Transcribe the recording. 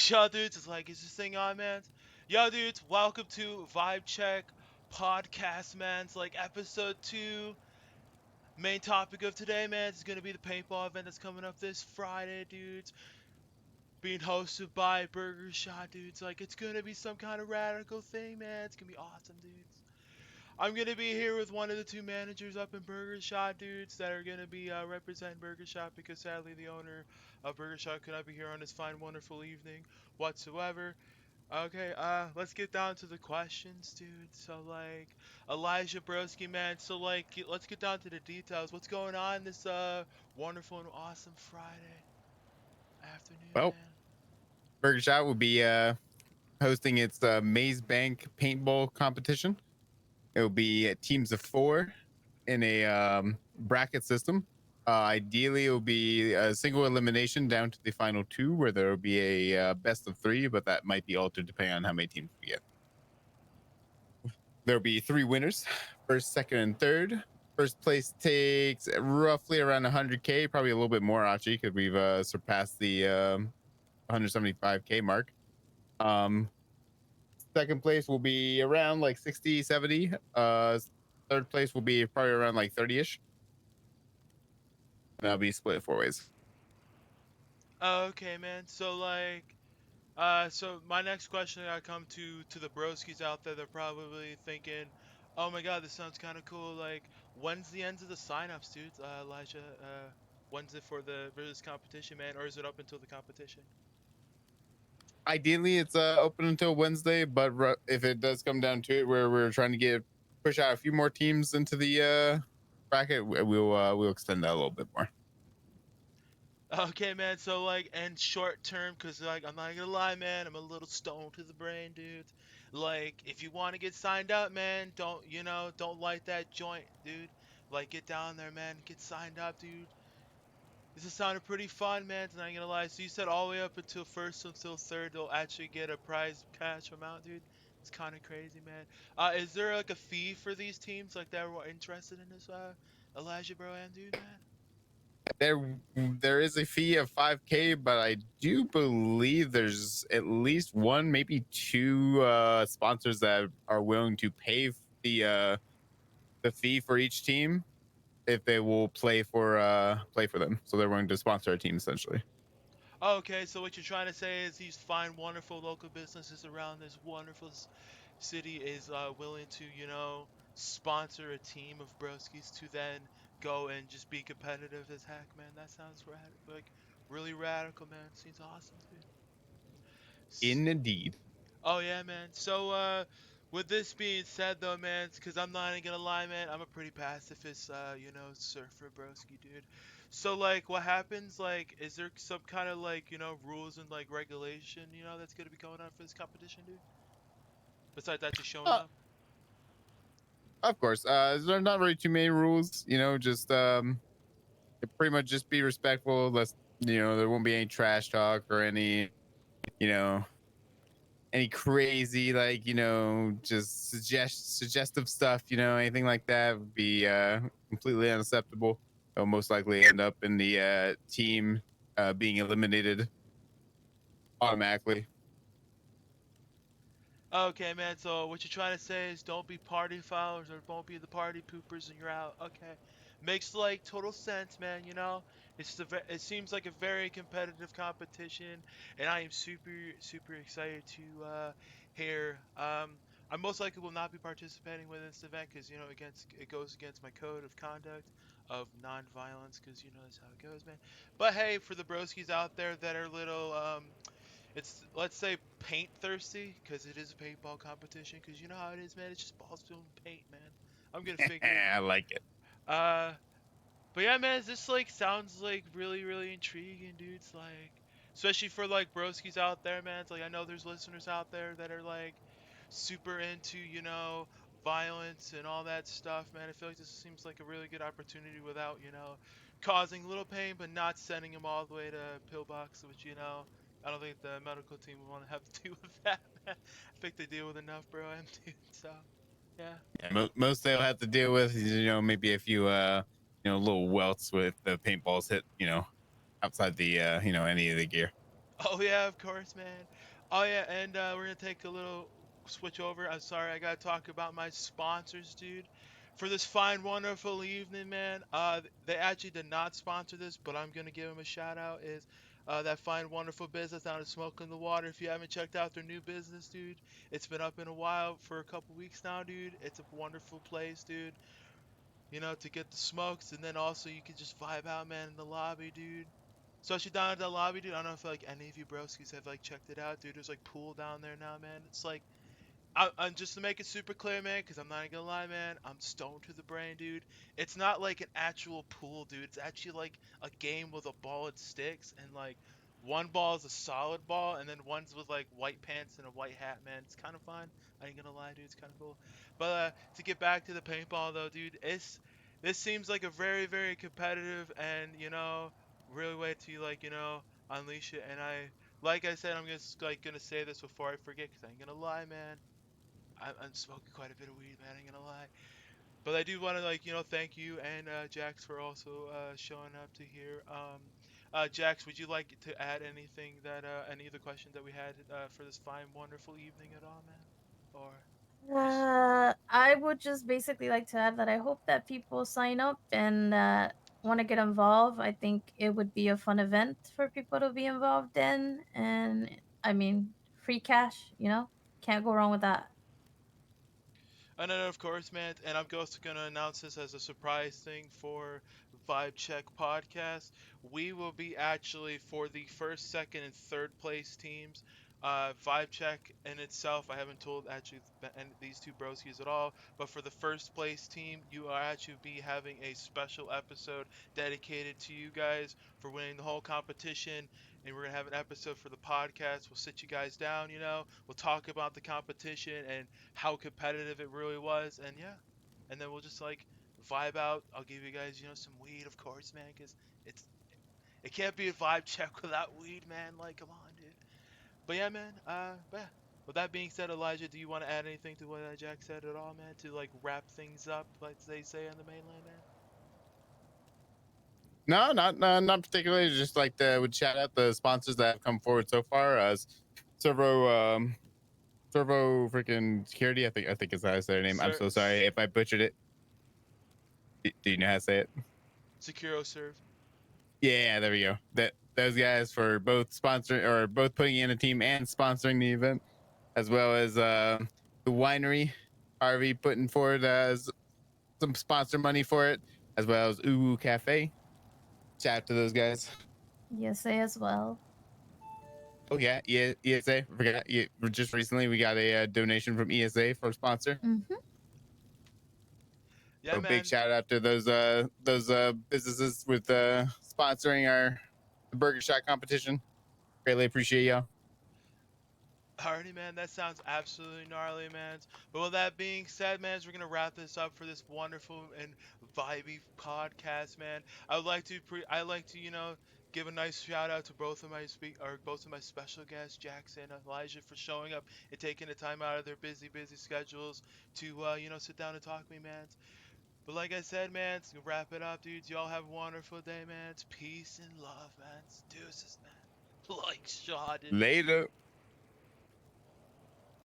Yo, dudes, it's like, is this thing on, man? Yo, dudes, welcome to Vibe Check Podcast, man. It's like episode 2. Main topic of today, man, is going to be the paintball event that's coming up this Friday, dudes. Being hosted by Burger Shot, dudes. Like, it's going to be some kind of radical thing, man. It's going to be awesome, dudes. I'm going to be here with one of the two managers up in Burger Shot, dudes, that are going to be representing Burger Shot because sadly the owner of Burger Shot could not be here on this fine, wonderful evening whatsoever. Okay, let's get down to the questions, dude. So, like, Elijah Broski, man. So, like, let's get down to the details. What's going on this, wonderful and awesome Friday afternoon, Well, man? Burger Shot will be hosting its Maze Bank paintball competition. It will be teams of 4 in a bracket system. Ideally, it will be a single elimination down to the final 2, where there will be a best of 3, but that might be altered depending on how many teams we get. There will be 3 winners: first, second, and third. First place takes roughly around 100K, probably a little bit more actually, because we've surpassed the 175K mark. Um, Second place will be around like 60, 70. Third place will be probably around like 30-ish. And that'll be split 4 ways. Okay, man. So, like, so my next question I come to the broskies out there, they're probably thinking, "Oh my God, this sounds kind of cool." Like, when's the end of the signups, dudes? Elijah, when's it for this competition, man, or is it up until the competition? Ideally, it's open until Wednesday, but if it does come down to it, where we're trying to push out a few more teams into the bracket, we'll extend that a little bit more. Okay, man. So like, and short term, cause like I'm not gonna lie, man, I'm a little stoned to the brain, dude. Like, if you want to get signed up, man, don't light that joint, dude. Like, get down there, man, get signed up, dude. This is sounding pretty fun, man. Not gonna lie. So you said all the way up until first until third, they'll actually get a prize cash amount, dude. It's kind of crazy, man. Is there like a fee for these teams like that were interested in this, Elijah, bro, and dude, man? There is a fee of 5K, but I do believe there's at least one, maybe 2 sponsors that are willing to pay the fee for each team if they will play for them. So they're willing to sponsor a team essentially. Okay, so what you're trying to say is these fine, wonderful local businesses around this wonderful city is willing to, sponsor a team of broskies to then go and just be competitive as heck, man. That sounds like really radical, man. Seems awesome, dude. Indeed. Oh yeah, man. So with this being said though, man, because I'm not even gonna lie, man, I'm a pretty pacifist, surfer broski, dude. So like, what happens? Like, is there some kind of like, rules and like regulation, that's gonna be going on for this competition, dude? Besides that, just showing Uh, up. of course. There's not really too many rules. Just pretty much just be respectful. There won't be any trash talk or you know any crazy, like, just suggestive stuff. Anything like that would be completely unacceptable. It'll most likely end up in the team being eliminated automatically. Okay, man. So what you're trying to say is don't be party foulers or don't be the party poopers and you're out. Okay, makes like total sense, man. It seems like a very competitive competition, and I am super super excited to hear. I most likely will not be participating with this event because it goes against my code of conduct of non-violence because that's how it goes, man. But hey, for the broskies out there that are little it's let's say paint thirsty because it is a paintball competition. Because you know how it is, man. It's just balls filled with paint, man. I'm gonna figure. I like it. Uh, but yeah, man, this like sounds like really really intriguing, dudes. Like, especially for like broskies out there, man. It's like I know there's listeners out there that are like super into violence and all that stuff, man. I feel like this seems like a really good opportunity without causing a little pain, but not sending them all the way to pillbox, which I don't think the medical team would want to have to deal with that, man. I think they deal with enough, bro, dude. So, yeah. Yeah, most they'll have to deal with is, maybe a few little welts with the paintballs hit, outside the any of the gear. Oh yeah, of course, man. Oh yeah, and we're gonna take a little switch over. I'm sorry, I gotta talk about my sponsors, dude. For this fine, wonderful evening, man. They actually did not sponsor this, but I'm gonna give them a shout out. Is that fine, wonderful business down at Smoke in the Water? If you haven't checked out their new business, dude, it's been up in a while for a couple weeks now, dude. It's a wonderful place, dude. To get the smokes, and then also you could just vibe out, man, in the lobby, dude. Especially down at the lobby, dude. I don't know if like any of you broskies have like checked it out, dude. There's like pool down there now, man. It's like I'm just to make it super clear, man, because I'm not gonna lie, man. I'm stoned to the brain, dude. It's not like an actual pool, dude. It's actually like a game with a ball and sticks, and like one ball is a solid ball, and then one's with like white pants and a white hat, man. It's kind of fun. I ain't gonna lie, dude. It's kind of cool. But to get back to the paintball, though, dude, this seems like a very, very competitive and really way to unleash it. And like I said, I'm just like gonna say this before I forget, because I ain't gonna lie, man. I'm smoking quite a bit of weed, man. I ain't gonna lie. But I do want to thank you and Jax for also showing up to here. Jax, would you like to add anything that any of the questions that we had for this fine, wonderful evening at all, man? Or just I would just basically like to add that I hope that people sign up and want to get involved. I think it would be a fun event for people to be involved in. And I mean, free cash, can't go wrong with that. And then, of course, man, and I'm also going to announce this as a surprise thing for Vibe Check Podcast. We will be actually for the first, second, and third place teams. Vibe Check in itself, I haven't told actually these two broskies at all, but for the first place team, you are actually be having a special episode dedicated to you guys for winning the whole competition. And we're going to have an episode for the podcast. We'll sit you guys down, we'll talk about the competition and how competitive it really was, and yeah, and then we'll just like vibe out. I'll give you guys, some weed, of course, man, because it's it can't be a vibe check without weed, man. Like, come on, dude. But yeah, man. But yeah. With that being said, Elijah, do you want to add anything to what Jack said at all, man? To like wrap things up, like they say on the mainland, man. No, not particularly. Just like to would shout out the sponsors that have come forward so far. As Servo, Servo freaking security. I think is how I say their name. I'm Sir, so sorry if I butchered it. Do you know how to say it? Securo serve. Yeah, there we go. That those guys for both sponsoring or both putting in a team and sponsoring the event, as well as the winery, Harvey putting forward some sponsor money for it, as well as Uwu Cafe. Shout out to those guys. ESA as well. Oh yeah, ESA. Forgot. Just recently we got a donation from ESA for a sponsor. Hmm. Yeah, So big man. shout out to those businesses with sponsoring our the burger shot competition. Greatly appreciate y'all. Alrighty, man. That sounds absolutely gnarly, man. But with that being said, man, we're gonna wrap this up for this wonderful and vibey podcast, man. I like to, give a nice shout out to both of my special guests, Jackson and Elijah, for showing up and taking the time out of their busy, busy schedules to, sit down and talk to me, man. But like I said, man, to wrap it up, dudes. Y'all have a wonderful day, man. Peace and love, man. Deuces, man. Like Shaw did. Later.